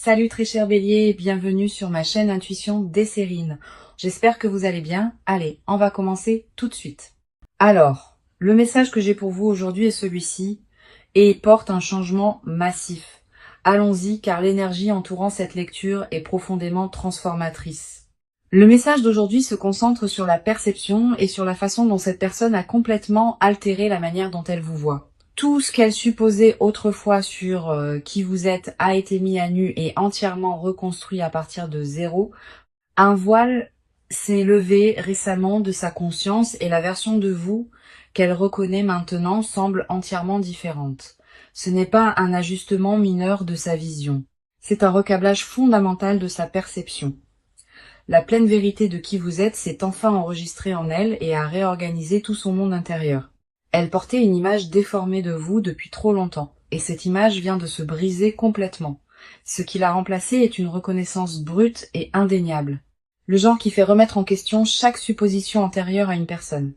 Salut très cher Bélier, bienvenue sur ma chaîne Intuition Desserine. J'espère que vous allez bien. Allez, on va commencer tout de suite. Alors, le message que j'ai pour vous aujourd'hui est celui-ci, et il porte un changement massif. Allons-y car l'énergie entourant cette lecture est profondément transformatrice. Le message d'aujourd'hui se concentre sur la perception et sur la façon dont cette personne a complètement altéré la manière dont elle vous voit. Tout ce qu'elle supposait autrefois sur qui vous êtes a été mis à nu et entièrement reconstruit à partir de zéro. Un voile s'est levé récemment de sa conscience et la version de vous qu'elle reconnaît maintenant semble entièrement différente. Ce n'est pas un ajustement mineur de sa vision, c'est un recablage fondamental de sa perception. La pleine vérité de qui vous êtes s'est enfin enregistrée en elle et a réorganisé tout son monde intérieur. Elle portait une image déformée de vous depuis trop longtemps, et cette image vient de se briser complètement. Ce qui l'a remplacée est une reconnaissance brute et indéniable. Le genre qui fait remettre en question chaque supposition antérieure à une personne.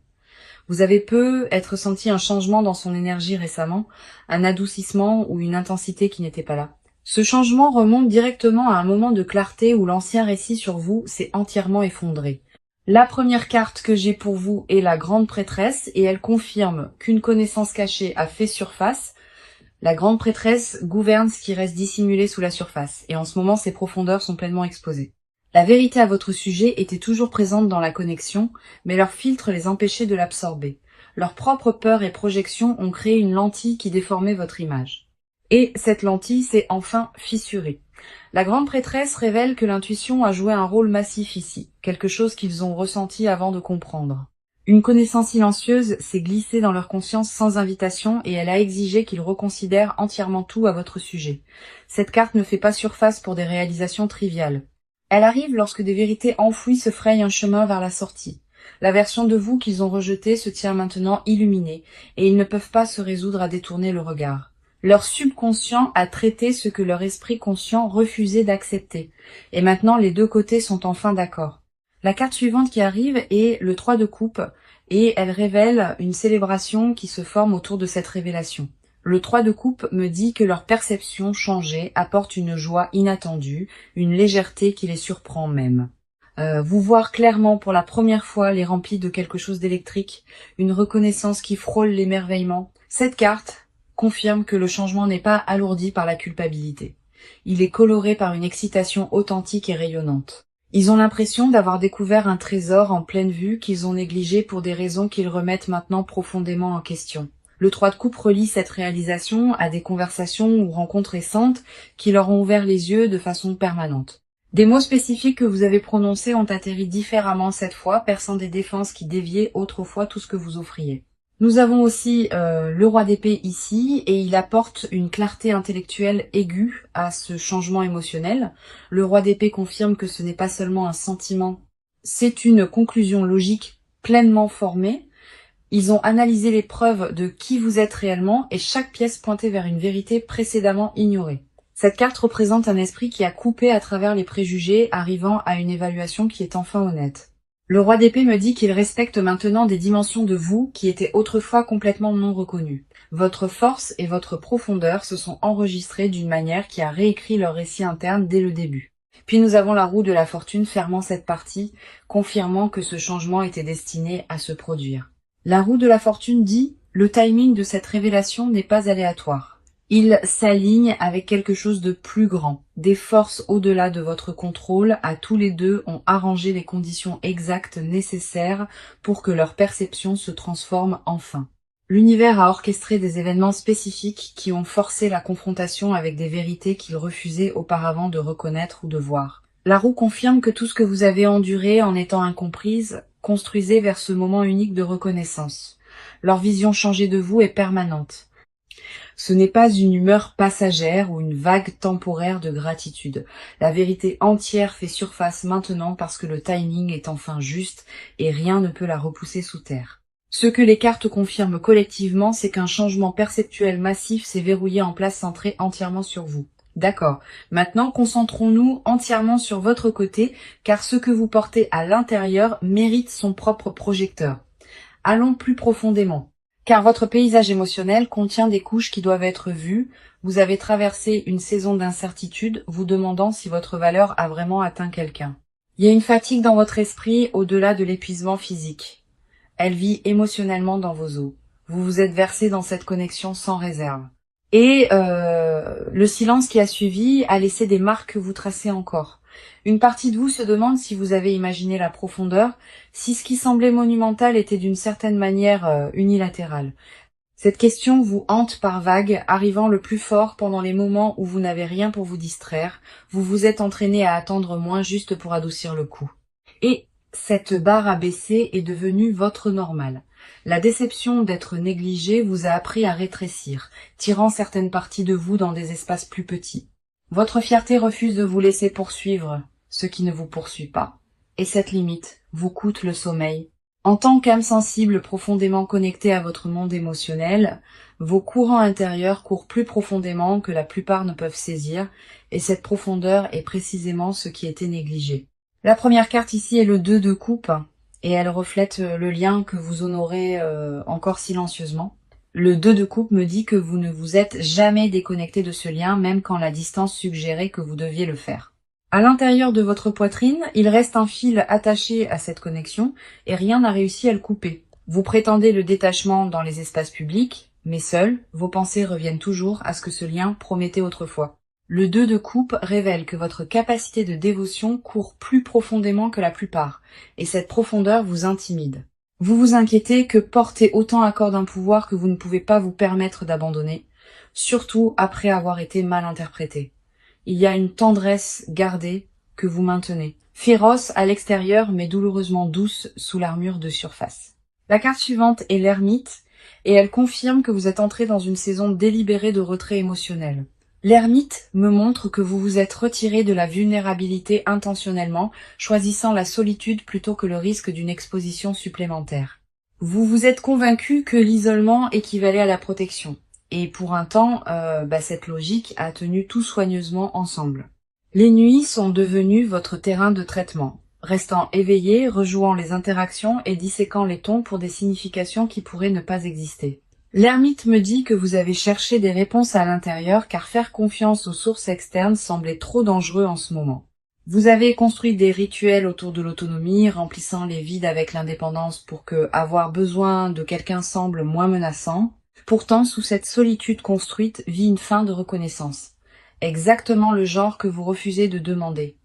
Vous avez peut-être senti un changement dans son énergie récemment, un adoucissement ou une intensité qui n'était pas là. Ce changement remonte directement à un moment de clarté où l'ancien récit sur vous s'est entièrement effondré. La première carte que j'ai pour vous est la grande prêtresse et elle confirme qu'une connaissance cachée a fait surface. La grande prêtresse gouverne ce qui reste dissimulé sous la surface et en ce moment ses profondeurs sont pleinement exposées. La vérité à votre sujet était toujours présente dans la connexion, mais leur filtre les empêchait de l'absorber. Leurs propres peurs et projections ont créé une lentille qui déformait votre image. Et cette lentille s'est enfin fissurée. La grande prêtresse révèle que l'intuition a joué un rôle massif ici, quelque chose qu'ils ont ressenti avant de comprendre. Une connaissance silencieuse s'est glissée dans leur conscience sans invitation et elle a exigé qu'ils reconsidèrent entièrement tout à votre sujet. Cette carte ne fait pas surface pour des réalisations triviales. Elle arrive lorsque des vérités enfouies se frayent un chemin vers la sortie. La version de vous qu'ils ont rejetée se tient maintenant illuminée et ils ne peuvent pas se résoudre à détourner le regard. Leur subconscient a traité ce que leur esprit conscient refusait d'accepter. Et maintenant, les deux côtés sont enfin d'accord. La carte suivante qui arrive est le 3 de coupe et elle révèle une célébration qui se forme autour de cette révélation. Le 3 de coupe me dit que leur perception changée apporte une joie inattendue, une légèreté qui les surprend même. Vous voir clairement pour la première fois les remplit de quelque chose d'électrique, une reconnaissance qui frôle l'émerveillement. Cette carte confirme que le changement n'est pas alourdi par la culpabilité. Il est coloré par une excitation authentique et rayonnante. Ils ont l'impression d'avoir découvert un trésor en pleine vue qu'ils ont négligé pour des raisons qu'ils remettent maintenant profondément en question. Le 3 de coupe relie cette réalisation à des conversations ou rencontres récentes qui leur ont ouvert les yeux de façon permanente. Des mots spécifiques que vous avez prononcés ont atterri différemment cette fois, perçant des défenses qui déviaient autrefois tout ce que vous offriez. Nous avons aussi le roi d'épée ici, et il apporte une clarté intellectuelle aiguë à ce changement émotionnel. Le roi d'épée confirme que ce n'est pas seulement un sentiment, c'est une conclusion logique pleinement formée. Ils ont analysé les preuves de qui vous êtes réellement, et chaque pièce pointait vers une vérité précédemment ignorée. Cette carte représente un esprit qui a coupé à travers les préjugés, arrivant à une évaluation qui est enfin honnête. Le roi d'épée me dit qu'il respecte maintenant des dimensions de vous qui étaient autrefois complètement non reconnues. Votre force et votre profondeur se sont enregistrées d'une manière qui a réécrit leur récit interne dès le début. Puis nous avons la roue de la fortune fermant cette partie, confirmant que ce changement était destiné à se produire. La roue de la fortune dit « Le timing de cette révélation n'est pas aléatoire. Il s'aligne avec quelque chose de plus grand. Des forces au-delà de votre contrôle, à tous les deux, ont arrangé les conditions exactes nécessaires pour que leur perception se transforme enfin. L'univers a orchestré des événements spécifiques qui ont forcé la confrontation avec des vérités qu'ils refusaient auparavant de reconnaître ou de voir. La roue confirme que tout ce que vous avez enduré en étant incomprise construisait vers ce moment unique de reconnaissance. Leur vision changée de vous est permanente. Ce n'est pas une humeur passagère ou une vague temporaire de gratitude. La vérité entière fait surface maintenant parce que le timing est enfin juste et rien ne peut la repousser sous terre. Ce que les cartes confirment collectivement, c'est qu'un changement perceptuel massif s'est verrouillé en place centré entièrement sur vous. D'accord. Maintenant, concentrons-nous entièrement sur votre côté, car ce que vous portez à l'intérieur mérite son propre projecteur. Allons plus profondément. Car votre paysage émotionnel contient des couches qui doivent être vues, Vous avez traversé une saison d'incertitude, vous demandant si votre valeur a vraiment atteint quelqu'un. Il y a une fatigue dans votre esprit au-delà de l'épuisement physique. Elle vit émotionnellement dans vos os. Vous vous êtes versé dans cette connexion sans réserve. Et le silence qui a suivi a laissé des marques que vous tracez encore. Une partie de vous se demande si vous avez imaginé la profondeur, si ce qui semblait monumental était d'une certaine manière unilatéral. Cette question vous hante par vagues, arrivant le plus fort pendant les moments où vous n'avez rien pour vous distraire, vous vous êtes entraîné à attendre moins juste pour adoucir le coup. Et cette barre à baisser est devenue votre normal. La déception d'être négligé vous a appris à rétrécir, tirant certaines parties de vous dans des espaces plus petits. Votre fierté refuse de vous laisser poursuivre ce qui ne vous poursuit pas. Et cette limite vous coûte le sommeil. En tant qu'âme sensible profondément connectée à votre monde émotionnel, vos courants intérieurs courent plus profondément que la plupart ne peuvent saisir, et cette profondeur est précisément ce qui était négligé. La première carte ici est le 2 de coupe, et elle reflète le lien que vous honorez encore silencieusement. Le 2 de coupe me dit que vous ne vous êtes jamais déconnecté de ce lien, même quand la distance suggérait que vous deviez le faire. À l'intérieur de votre poitrine, il reste un fil attaché à cette connexion et rien n'a réussi à le couper. Vous prétendez le détachement dans les espaces publics, mais seuls, vos pensées reviennent toujours à ce que ce lien promettait autrefois. Le 2 de coupe révèle que votre capacité de dévotion court plus profondément que la plupart, et cette profondeur vous intimide. Vous vous inquiétez que porter autant à corps d'un pouvoir que vous ne pouvez pas vous permettre d'abandonner, surtout après avoir été mal interprété. Il y a une tendresse gardée que vous maintenez, féroce à l'extérieur mais douloureusement douce sous l'armure de surface. La carte suivante est l'ermite et elle confirme que vous êtes entré dans une saison délibérée de retrait émotionnel. L'ermite me montre que vous vous êtes retiré de la vulnérabilité intentionnellement, choisissant la solitude plutôt que le risque d'une exposition supplémentaire. Vous vous êtes convaincu que l'isolement équivalait à la protection. Et pour un temps, cette logique a tenu tout soigneusement ensemble. Les nuits sont devenues votre terrain de traitement, restant éveillé, rejouant les interactions et disséquant les tons pour des significations qui pourraient ne pas exister. L'ermite me dit que vous avez cherché des réponses à l'intérieur car faire confiance aux sources externes semblait trop dangereux en ce moment. Vous avez construit des rituels autour de l'autonomie, remplissant les vides avec l'indépendance pour que avoir besoin de quelqu'un semble moins menaçant. Pourtant, sous cette solitude construite vit une fin de reconnaissance. Exactement le genre que vous refusez de demander.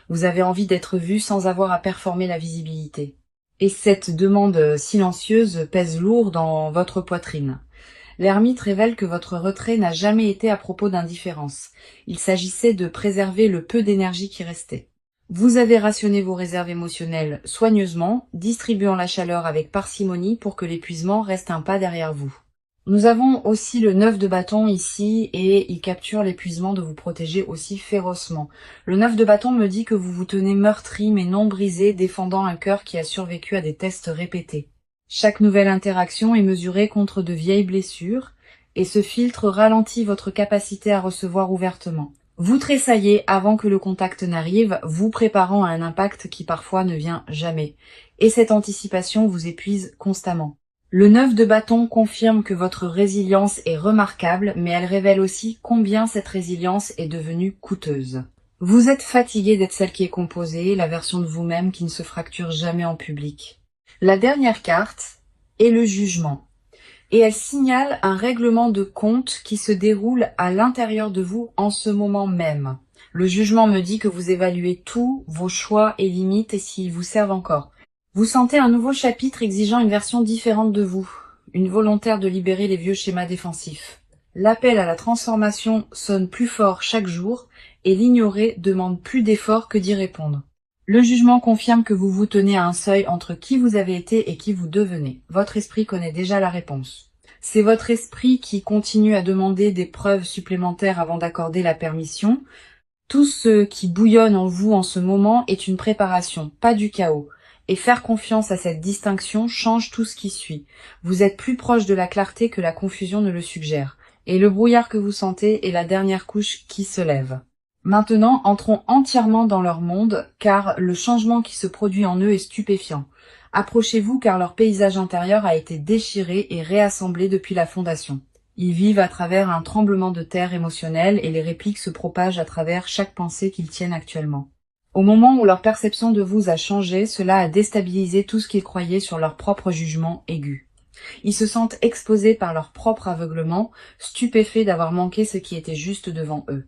Vous avez envie d'être vu sans avoir à performer la visibilité. Et cette demande silencieuse pèse lourd dans votre poitrine. L'ermite révèle que votre retrait n'a jamais été à propos d'indifférence. Il s'agissait de préserver le peu d'énergie qui restait. Vous avez rationné vos réserves émotionnelles soigneusement, distribuant la chaleur avec parcimonie pour que l'épuisement reste un pas derrière vous. Nous avons aussi le 9 de bâton ici et il capture l'épuisement de vous protéger aussi férocement. Le 9 de bâton me dit que vous vous tenez meurtri mais non brisé, défendant un cœur qui a survécu à des tests répétés. Chaque nouvelle interaction est mesurée contre de vieilles blessures et ce filtre ralentit votre capacité à recevoir ouvertement. Vous tressaillez avant que le contact n'arrive, vous préparant à un impact qui parfois ne vient jamais. Et cette anticipation vous épuise constamment. Le 9 de bâton confirme que votre résilience est remarquable, mais elle révèle aussi combien cette résilience est devenue coûteuse. Vous êtes fatigué d'être celle qui est composée, la version de vous-même qui ne se fracture jamais en public. La dernière carte est le jugement, et elle signale un règlement de compte qui se déroule à l'intérieur de vous en ce moment même. Le jugement me dit que vous évaluez tous vos choix et limites et s'ils vous servent encore. Vous sentez un nouveau chapitre exigeant une version différente de vous, une volontaire de libérer les vieux schémas défensifs. L'appel à la transformation sonne plus fort chaque jour et l'ignorer demande plus d'efforts que d'y répondre. Le jugement confirme que vous vous tenez à un seuil entre qui vous avez été et qui vous devenez. Votre esprit connaît déjà la réponse. C'est votre esprit qui continue à demander des preuves supplémentaires avant d'accorder la permission. Tout ce qui bouillonne en vous en ce moment est une préparation, pas du chaos. Et faire confiance à cette distinction change tout ce qui suit. Vous êtes plus proche de la clarté que la confusion ne le suggère. Et le brouillard que vous sentez est la dernière couche qui se lève. Maintenant, entrons entièrement dans leur monde, car le changement qui se produit en eux est stupéfiant. Approchez-vous car leur paysage intérieur a été déchiré et réassemblé depuis la fondation. Ils vivent à travers un tremblement de terre émotionnel et les répliques se propagent à travers chaque pensée qu'ils tiennent actuellement. Au moment où leur perception de vous a changé, cela a déstabilisé tout ce qu'ils croyaient sur leur propre jugement aigu. Ils se sentent exposés par leur propre aveuglement, stupéfaits d'avoir manqué ce qui était juste devant eux.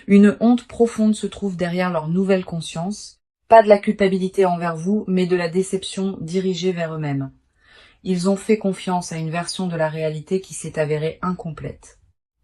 Une honte profonde se trouve derrière leur nouvelle conscience, pas de la culpabilité envers vous, mais de la déception dirigée vers eux-mêmes. Ils ont fait confiance à une version de la réalité qui s'est avérée incomplète.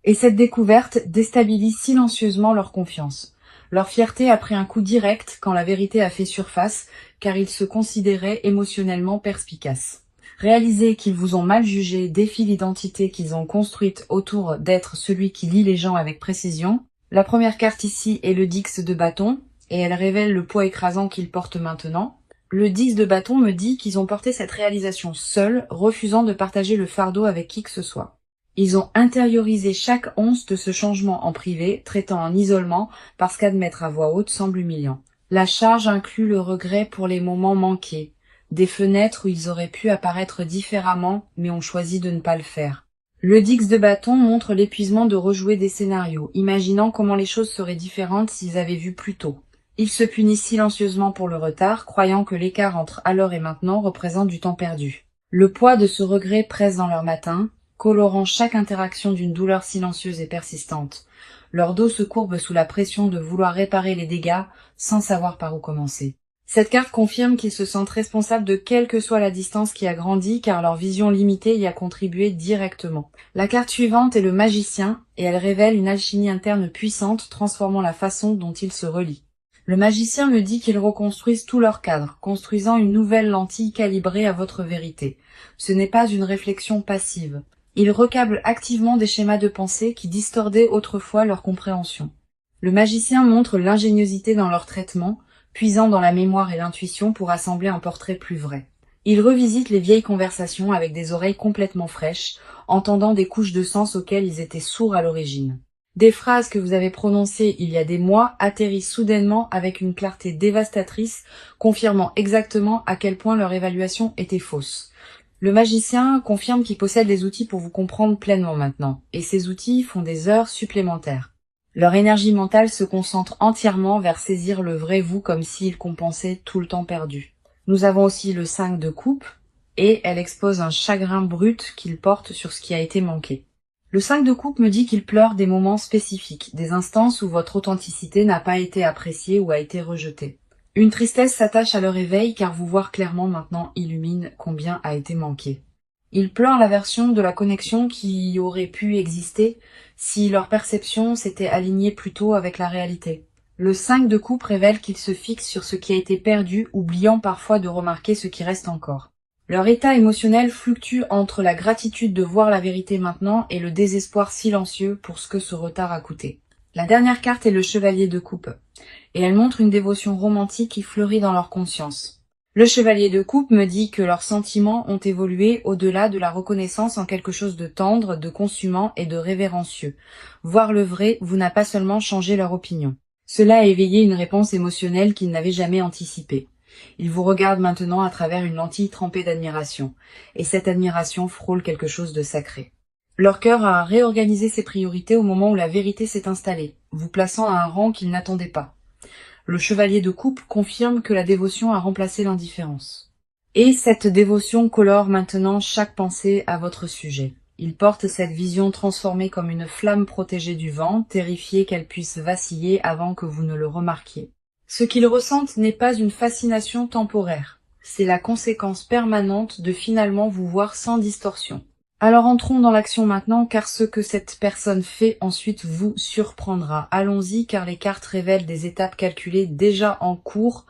Et cette découverte déstabilise silencieusement leur confiance. Leur fierté a pris un coup direct quand la vérité a fait surface, car ils se considéraient émotionnellement perspicaces. Réaliser qu'ils vous ont mal jugé défie l'identité qu'ils ont construite autour d'être celui qui lit les gens avec précision. La première carte ici est le 10 de bâton, et elle révèle le poids écrasant qu'ils portent maintenant. Le 10 de bâton me dit qu'ils ont porté cette réalisation seuls, refusant de partager le fardeau avec qui que ce soit. Ils ont intériorisé chaque once de ce changement en privé, traitant en isolement, parce qu'admettre à voix haute semble humiliant. La charge inclut le regret pour les moments manqués, des fenêtres où ils auraient pu apparaître différemment, mais ont choisi de ne pas le faire. Le 10 de bâton montre l'épuisement de rejouer des scénarios, imaginant comment les choses seraient différentes s'ils avaient vu plus tôt. Ils se punissent silencieusement pour le retard, croyant que l'écart entre alors et maintenant représente du temps perdu. Le poids de ce regret presse dans leur matin, colorant chaque interaction d'une douleur silencieuse et persistante. Leur dos se courbe sous la pression de vouloir réparer les dégâts sans savoir par où commencer. Cette carte confirme qu'ils se sentent responsables de quelle que soit la distance qui a grandi, car leur vision limitée y a contribué directement. La carte suivante est le magicien, et elle révèle une alchimie interne puissante transformant la façon dont ils se relient. Le magicien me dit qu'ils reconstruisent tout leur cadre, construisant une nouvelle lentille calibrée à votre vérité. Ce n'est pas une réflexion passive. Ils recablent activement des schémas de pensée qui distordaient autrefois leur compréhension. Le magicien montre l'ingéniosité dans leur traitement, puisant dans la mémoire et l'intuition pour assembler un portrait plus vrai. Il revisite les vieilles conversations avec des oreilles complètement fraîches, entendant des couches de sens auxquelles ils étaient sourds à l'origine. Des phrases que vous avez prononcées il y a des mois atterrissent soudainement avec une clarté dévastatrice, confirmant exactement à quel point leur évaluation était fausse. Le magicien confirme qu'il possède les outils pour vous comprendre pleinement maintenant, et ces outils font des heures supplémentaires. Leur énergie mentale se concentre entièrement vers saisir le vrai vous comme s'ils compensaient tout le temps perdu. Nous avons aussi le 5 de coupe, et elle expose un chagrin brut qu'il porte sur ce qui a été manqué. Le 5 de coupe me dit qu'il pleure des moments spécifiques, des instances où votre authenticité n'a pas été appréciée ou a été rejetée. Une tristesse s'attache à leur éveil car vous voir clairement maintenant illumine combien a été manqué. Ils pleurent la version de la connexion qui aurait pu exister si leur perception s'était alignée plus tôt avec la réalité. Le 5 de coupe révèle qu'ils se fixent sur ce qui a été perdu, oubliant parfois de remarquer ce qui reste encore. Leur état émotionnel fluctue entre la gratitude de voir la vérité maintenant et le désespoir silencieux pour ce que ce retard a coûté. La dernière carte est le chevalier de coupe, et elle montre une dévotion romantique qui fleurit dans leur conscience. Le chevalier de coupe me dit que leurs sentiments ont évolué au-delà de la reconnaissance en quelque chose de tendre, de consumant et de révérencieux. Voir le vrai vous n'a pas seulement changé leur opinion. Cela a éveillé une réponse émotionnelle qu'ils n'avaient jamais anticipée. Ils vous regardent maintenant à travers une lentille trempée d'admiration, et cette admiration frôle quelque chose de sacré. Leur cœur a réorganisé ses priorités au moment où la vérité s'est installée, vous plaçant à un rang qu'ils n'attendaient pas. Le chevalier de coupe confirme que la dévotion a remplacé l'indifférence. Et cette dévotion colore maintenant chaque pensée à votre sujet. Il porte cette vision transformée comme une flamme protégée du vent, terrifié qu'elle puisse vaciller avant que vous ne le remarquiez. Ce qu'ils ressentent n'est pas une fascination temporaire, c'est la conséquence permanente de finalement vous voir sans distorsion. Alors entrons dans l'action maintenant, car ce que cette personne fait ensuite vous surprendra. Allons-y, car les cartes révèlent des étapes calculées déjà en cours.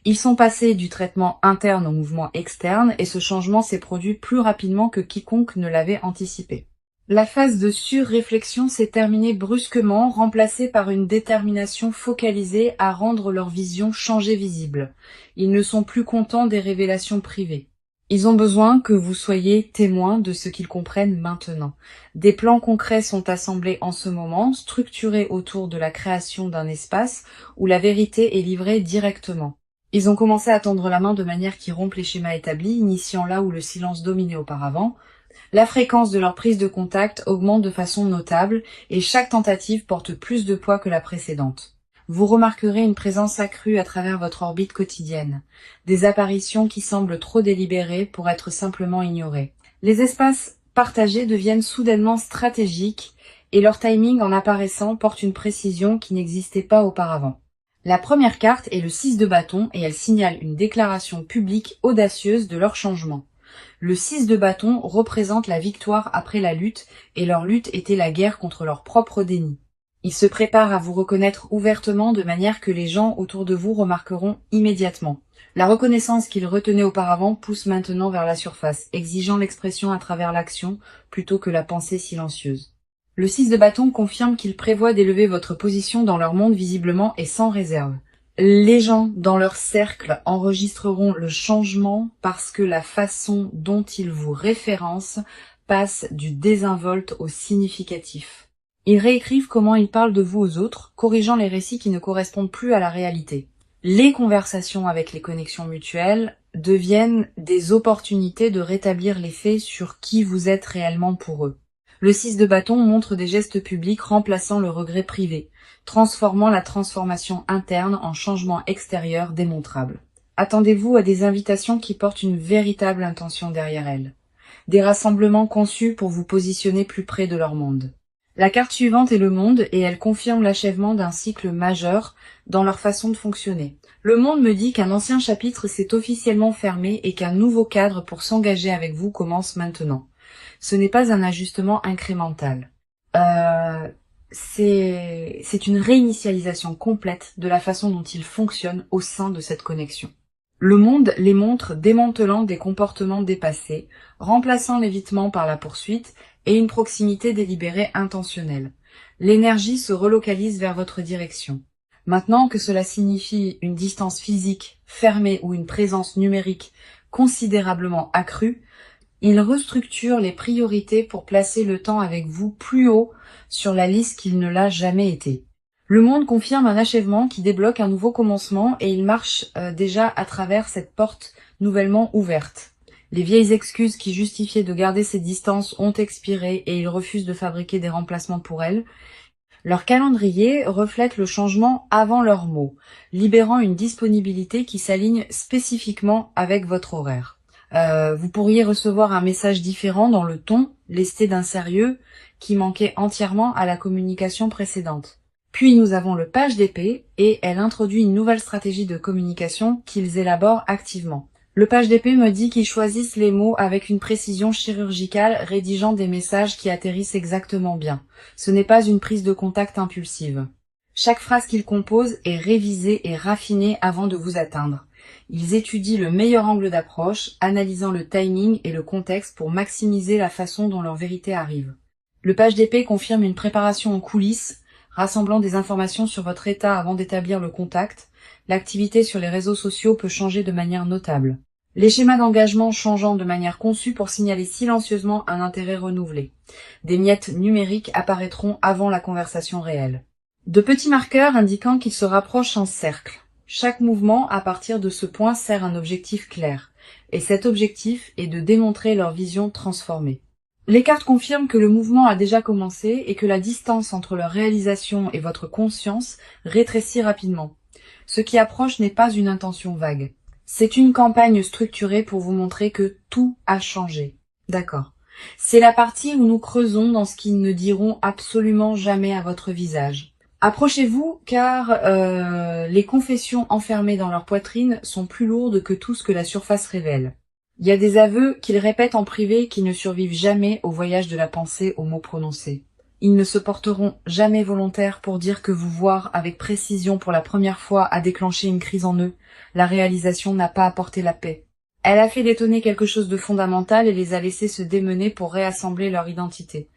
Ils sont passés du traitement interne au mouvement externe, et ce changement s'est produit plus rapidement que quiconque ne l'avait anticipé. La phase de surréflexion s'est terminée brusquement, remplacée par une détermination focalisée à rendre leur vision changée visible. Ils ne sont plus contents des révélations privées. Ils ont besoin que vous soyez témoins de ce qu'ils comprennent maintenant. Des plans concrets sont assemblés en ce moment, structurés autour de la création d'un espace où la vérité est livrée directement. Ils ont commencé à tendre la main de manière qui rompt les schémas établis, initiant là où le silence dominait auparavant, La fréquence de leur prise de contact augmente de façon notable et chaque tentative porte plus de poids que la précédente. Vous remarquerez une présence accrue à travers votre orbite quotidienne, des apparitions qui semblent trop délibérées pour être simplement ignorées. Les espaces partagés deviennent soudainement stratégiques et leur timing en apparaissant porte une précision qui n'existait pas auparavant. La première carte est le 6 de bâton et elle signale une déclaration publique audacieuse de leur changement. Le 6 de bâton représente la victoire après la lutte et leur lutte était la guerre contre leur propre déni. Ils se préparent à vous reconnaître ouvertement de manière que les gens autour de vous remarqueront immédiatement. La reconnaissance qu'ils retenaient auparavant pousse maintenant vers la surface, exigeant l'expression à travers l'action plutôt que la pensée silencieuse. Le 6 de bâton confirme qu'il prévoit d'élever votre position dans leur monde visiblement et sans réserve. Les gens dans leur cercle enregistreront le changement parce que la façon dont ils vous référencent passe du désinvolte au significatif. Ils réécrivent comment ils parlent de vous aux autres, corrigeant les récits qui ne correspondent plus à la réalité. Les conversations avec les connexions mutuelles deviennent des opportunités de rétablir les faits sur qui vous êtes réellement pour eux. Le 6 de bâton montre des gestes publics remplaçant le regret privé, transformant la transformation interne en changement extérieur démontrable. Attendez-vous à des invitations qui portent une véritable intention derrière elles. Des rassemblements conçus pour vous positionner plus près de leur monde. La carte suivante est le monde et elle confirme l'achèvement d'un cycle majeur dans leur façon de fonctionner. Le monde me dit qu'un ancien chapitre s'est officiellement fermé et qu'un nouveau cadre pour s'engager avec vous commence maintenant. Ce n'est pas un ajustement incrémental. C'est une réinitialisation complète de la façon dont ils fonctionnent au sein de cette connexion. Le monde les montre démantelant des comportements dépassés, remplaçant l'évitement par la poursuite et une proximité délibérée intentionnelle. L'énergie se relocalise vers votre direction. Maintenant que cela signifie une distance physique fermée ou une présence numérique considérablement accrue, il restructure les priorités pour placer le temps avec vous plus haut sur la liste qu'il ne l'a jamais été. Le monde confirme un achèvement qui débloque un nouveau commencement et il marche déjà à travers cette porte nouvellement ouverte. Les vieilles excuses qui justifiaient de garder ces distances ont expiré et ils refusent de fabriquer des remplacements pour elles. Leur calendrier reflète le changement avant leurs mots, libérant une disponibilité qui s'aligne spécifiquement avec votre horaire. Vous pourriez recevoir un message différent dans le ton, lesté d'un sérieux qui manquait entièrement à la communication précédente. Puis nous avons le page d'épée et elle introduit une nouvelle stratégie de communication qu'ils élaborent activement. Le page d'épée me dit qu'ils choisissent les mots avec une précision chirurgicale, rédigeant des messages qui atterrissent exactement bien. Ce n'est pas une prise de contact impulsive. Chaque phrase qu'ils composent est révisée et raffinée avant de vous atteindre. Ils étudient le meilleur angle d'approche, analysant le timing et le contexte pour maximiser la façon dont leur vérité arrive. Le page d'épée confirme une préparation en coulisses, rassemblant des informations sur votre état avant d'établir le contact. L'activité sur les réseaux sociaux peut changer de manière notable. Les schémas d'engagement changeant de manière conçue pour signaler silencieusement un intérêt renouvelé. Des miettes numériques apparaîtront avant la conversation réelle. De petits marqueurs indiquant qu'ils se rapprochent en cercle. Chaque mouvement à partir de ce point sert un objectif clair, et cet objectif est de démontrer leur vision transformée. Les cartes confirment que le mouvement a déjà commencé et que la distance entre leur réalisation et votre conscience rétrécit rapidement. Ce qui approche n'est pas une intention vague. C'est une campagne structurée pour vous montrer que tout a changé. D'accord. C'est la partie où nous creusons dans ce qu'ils ne diront absolument jamais à votre visage. Approchez-vous car les confessions enfermées dans leur poitrine sont plus lourdes que tout ce que la surface révèle. Il y a des aveux qu'ils répètent en privé qui ne survivent jamais au voyage de la pensée aux mots prononcés. Ils ne se porteront jamais volontaires pour dire que vous voir avec précision pour la première fois a déclenché une crise en eux. La réalisation n'a pas apporté la paix. Elle a fait détonner quelque chose de fondamental et les a laissés se démener pour réassembler leur identité.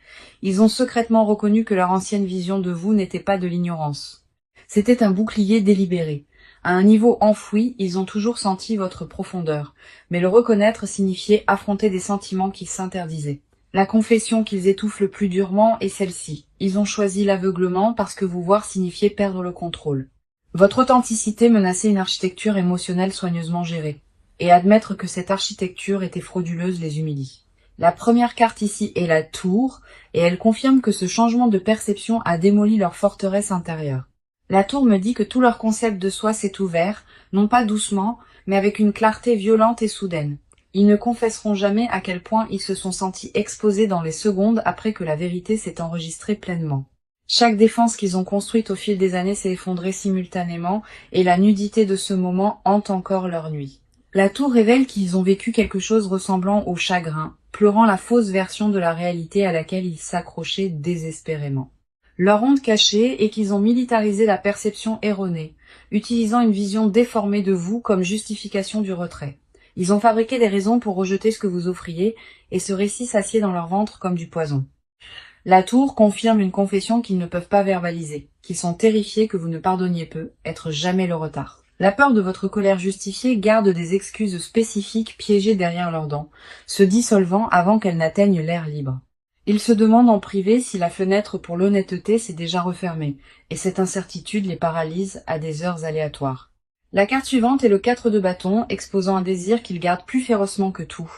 Ils ont secrètement reconnu que leur ancienne vision de vous n'était pas de l'ignorance. C'était un bouclier délibéré. À un niveau enfoui, ils ont toujours senti votre profondeur, mais le reconnaître signifiait affronter des sentiments qu'ils s'interdisaient. La confession qu'ils étouffent le plus durement est celle-ci. Ils ont choisi l'aveuglement parce que vous voir signifiait perdre le contrôle. Votre authenticité menaçait une architecture émotionnelle soigneusement gérée. Et admettre que cette architecture était frauduleuse les humilie. La première carte ici est la tour, et elle confirme que ce changement de perception a démoli leur forteresse intérieure. La tour me dit que tout leur concept de soi s'est ouvert, non pas doucement, mais avec une clarté violente et soudaine. Ils ne confesseront jamais à quel point ils se sont sentis exposés dans les secondes après que la vérité s'est enregistrée pleinement. Chaque défense qu'ils ont construite au fil des années s'est effondrée simultanément, et la nudité de ce moment hante encore leur nuit. La tour révèle qu'ils ont vécu quelque chose ressemblant au chagrin, pleurant la fausse version de la réalité à laquelle ils s'accrochaient désespérément. Leur honte cachée est qu'ils ont militarisé la perception erronée, utilisant une vision déformée de vous comme justification du retrait. Ils ont fabriqué des raisons pour rejeter ce que vous offriez, et ce récit s'assied dans leur ventre comme du poison. La tour confirme une confession qu'ils ne peuvent pas verbaliser, qu'ils sont terrifiés que vous ne pardonniez peu, être jamais le retard. La peur de votre colère justifiée garde des excuses spécifiques piégées derrière leurs dents, se dissolvant avant qu'elles n'atteignent l'air libre. Ils se demandent en privé si la fenêtre pour l'honnêteté s'est déjà refermée, et cette incertitude les paralyse à des heures aléatoires. La carte suivante est le 4 de bâton, exposant un désir qu'ils gardent plus férocement que tout.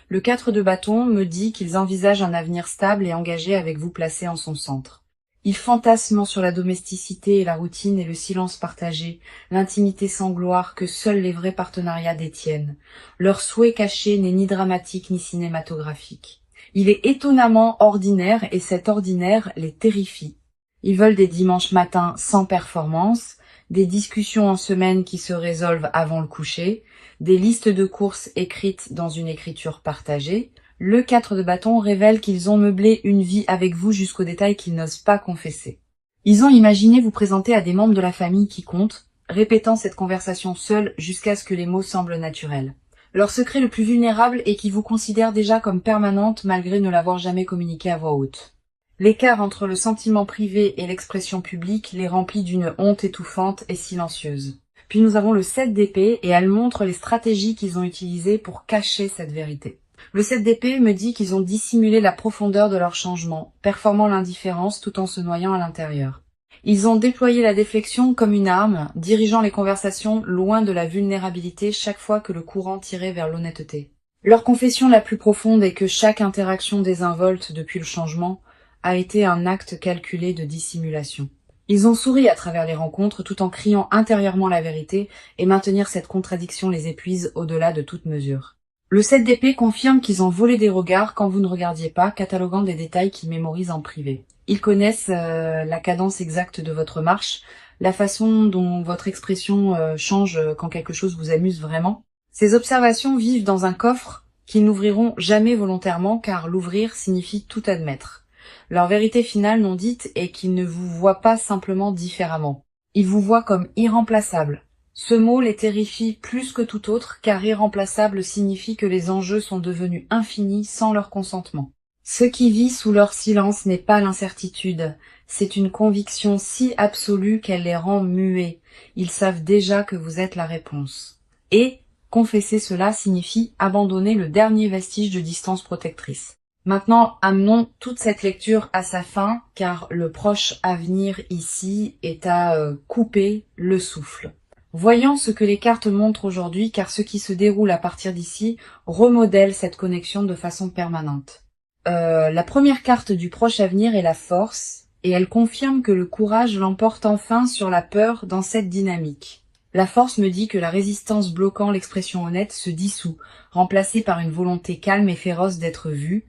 Le 4 de bâton me dit qu'ils envisagent un avenir stable et engagé avec vous placé en son centre. Ils fantasment sur la domesticité et la routine et le silence partagé, l'intimité sans gloire que seuls les vrais partenariats détiennent. Leur souhait caché n'est ni dramatique ni cinématographique. Il est étonnamment ordinaire et cet ordinaire les terrifie. Ils veulent des dimanches matins sans performance, des discussions en semaine qui se résolvent avant le coucher, des listes de courses écrites dans une écriture partagée. Le 4 de bâton révèle qu'ils ont meublé une vie avec vous jusqu'aux détails qu'ils n'osent pas confesser. Ils ont imaginé vous présenter à des membres de la famille qui comptent, répétant cette conversation seuls jusqu'à ce que les mots semblent naturels. Leur secret le plus vulnérable est qu'ils vous considèrent déjà comme permanente malgré ne l'avoir jamais communiqué à voix haute. L'écart entre le sentiment privé et l'expression publique les remplit d'une honte étouffante et silencieuse. Puis nous avons le 7 d'épée et elle montre les stratégies qu'ils ont utilisées pour cacher cette vérité. Le 7 d'épée me dit qu'ils ont dissimulé la profondeur de leur changement, performant l'indifférence tout en se noyant à l'intérieur. Ils ont déployé la déflexion comme une arme, dirigeant les conversations loin de la vulnérabilité chaque fois que le courant tirait vers l'honnêteté. Leur confession la plus profonde est que chaque interaction désinvolte depuis le changement a été un acte calculé de dissimulation. Ils ont souri à travers les rencontres tout en criant intérieurement la vérité et maintenir cette contradiction les épuise au-delà de toute mesure. Le 7 d'épée confirme qu'ils ont volé des regards quand vous ne regardiez pas, cataloguant des détails qu'ils mémorisent en privé. Ils connaissent la cadence exacte de votre marche, la façon dont votre expression change quand quelque chose vous amuse vraiment. Ces observations vivent dans un coffre qu'ils n'ouvriront jamais volontairement car l'ouvrir signifie tout admettre. Leur vérité finale non dite est qu'ils ne vous voient pas simplement différemment. Ils vous voient comme irremplaçable. Ce mot les terrifie plus que tout autre car irremplaçable signifie que les enjeux sont devenus infinis sans leur consentement. Ce qui vit sous leur silence n'est pas l'incertitude, c'est une conviction si absolue qu'elle les rend muets. Ils savent déjà que vous êtes la réponse. Et confesser cela signifie abandonner le dernier vestige de distance protectrice. Maintenant, amenons toute cette lecture à sa fin, car le proche avenir ici est à couper le souffle. Voyons ce que les cartes montrent aujourd'hui, car ce qui se déroule à partir d'ici remodèle cette connexion de façon permanente. La première carte du proche avenir est la force, et elle confirme que le courage l'emporte enfin sur la peur dans cette dynamique. La force me dit que la résistance bloquant l'expression honnête se dissout, remplacée par une volonté calme et féroce d'être vue.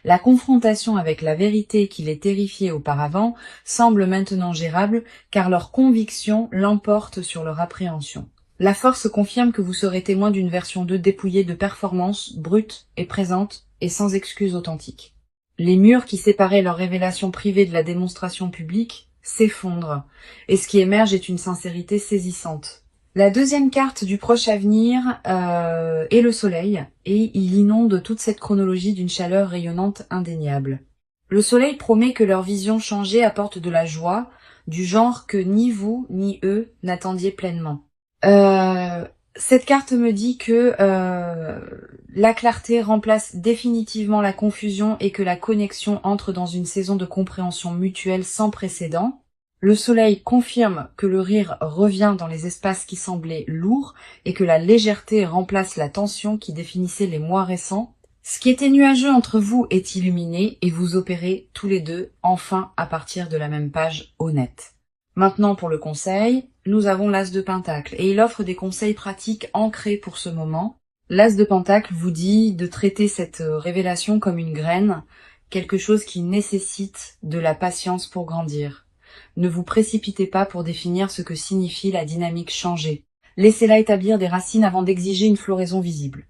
La confrontation avec la vérité qui les terrifiait auparavant semble maintenant gérable, car leur conviction l'emporte sur leur appréhension. La force confirme que vous serez témoin d'une version 2 dépouillée de performance, brute et présente, et sans excuse authentique. Les murs qui séparaient leur révélation privée de la démonstration publique s'effondrent, et ce qui émerge est une sincérité saisissante. La deuxième carte du proche avenir est le soleil, et il inonde toute cette chronologie d'une chaleur rayonnante indéniable. Le soleil promet que leur vision changée apporte de la joie, du genre que ni vous ni eux n'attendiez pleinement. Cette carte me dit que la clarté remplace définitivement la confusion et que la connexion entre dans une saison de compréhension mutuelle sans précédent. Le soleil confirme que le rire revient dans les espaces qui semblaient lourds et que la légèreté remplace la tension qui définissait les mois récents. Ce qui était nuageux entre vous est illuminé et vous opérez tous les deux enfin à partir de la même page honnête. Maintenant pour le conseil, nous avons l'As de Pentacle et il offre des conseils pratiques ancrés pour ce moment. L'As de Pentacle vous dit de traiter cette révélation comme une graine, quelque chose qui nécessite de la patience pour grandir. Ne vous précipitez pas pour définir ce que signifie la dynamique changée. Laissez-la établir des racines avant d'exiger une floraison visible.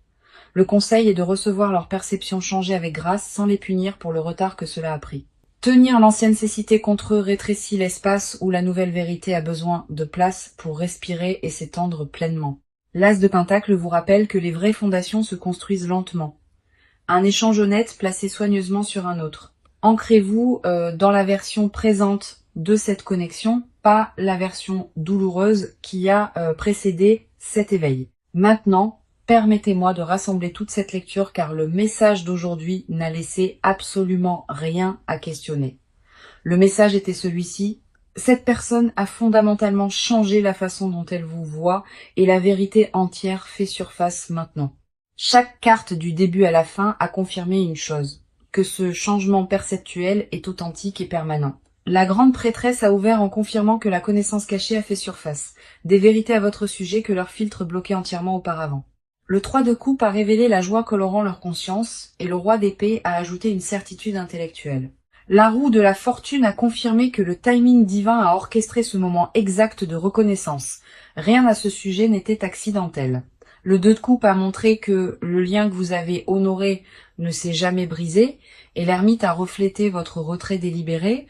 Le conseil est de recevoir leur perception changer avec grâce sans les punir pour le retard que cela a pris. Tenir l'ancienne cécité contre eux rétrécit l'espace où la nouvelle vérité a besoin de place pour respirer et s'étendre pleinement. L'As de Pentacle vous rappelle que les vraies fondations se construisent lentement. Un échange honnête placé soigneusement sur un autre. Ancrez-vous dans la version présente de cette connexion, pas la version douloureuse qui a précédé cet éveil. Maintenant, permettez-moi de rassembler toute cette lecture car le message d'aujourd'hui n'a laissé absolument rien à questionner. Le message était celui-ci. Cette personne a fondamentalement changé la façon dont elle vous voit et la vérité entière fait surface maintenant. Chaque carte du début à la fin a confirmé une chose, que ce changement perceptuel est authentique et permanent. La grande prêtresse a ouvert en confirmant que la connaissance cachée a fait surface, des vérités à votre sujet que leur filtre bloquait entièrement auparavant. Le 3 de coupe a révélé la joie colorant leur conscience, et le roi d'épée a ajouté une certitude intellectuelle. La roue de la fortune a confirmé que le timing divin a orchestré ce moment exact de reconnaissance. Rien à ce sujet n'était accidentel. Le 2 de coupe a montré que le lien que vous avez honoré ne s'est jamais brisé, et l'ermite a reflété votre retrait délibéré.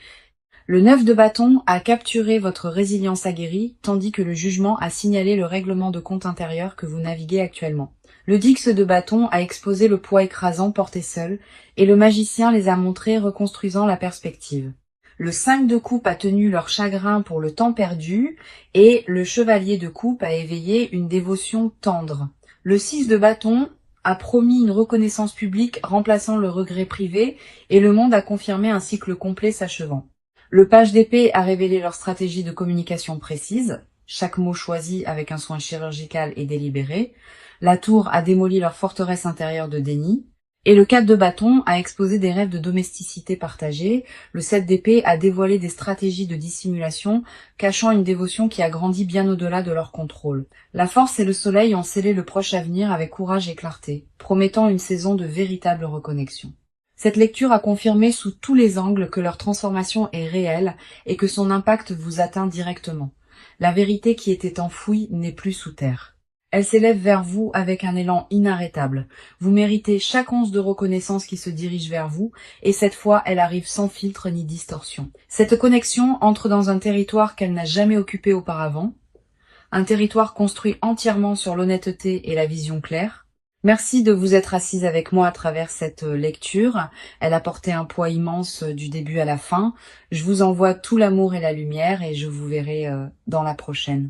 Le 9 de bâton a capturé votre résilience aguerrie, tandis que le jugement a signalé le règlement de compte intérieur que vous naviguez actuellement. Le 10 de bâton a exposé le poids écrasant porté seul, et le magicien les a montrés reconstruisant la perspective. Le 5 de coupe a tenu leur chagrin pour le temps perdu, et le chevalier de coupe a éveillé une dévotion tendre. Le 6 de bâton a promis une reconnaissance publique remplaçant le regret privé, et le monde a confirmé un cycle complet s'achevant. Le page d'épée a révélé leur stratégie de communication précise, chaque mot choisi avec un soin chirurgical et délibéré. La tour a démoli leur forteresse intérieure de déni. Et le 4 de bâton a exposé des rêves de domesticité partagée. Le 7 d'épée a dévoilé des stratégies de dissimulation, cachant une dévotion qui a grandi bien au-delà de leur contrôle. La force et le soleil ont scellé le proche avenir avec courage et clarté, promettant une saison de véritable reconnexion. Cette lecture a confirmé sous tous les angles que leur transformation est réelle et que son impact vous atteint directement. La vérité qui était enfouie n'est plus sous terre. Elle s'élève vers vous avec un élan inarrêtable. Vous méritez chaque once de reconnaissance qui se dirige vers vous, et cette fois elle arrive sans filtre ni distorsion. Cette connexion entre dans un territoire qu'elle n'a jamais occupé auparavant, un territoire construit entièrement sur l'honnêteté et la vision claire. Merci de vous être assise avec moi à travers cette lecture. Elle a porté un poids immense du début à la fin. Je vous envoie tout l'amour et la lumière et je vous verrai dans la prochaine.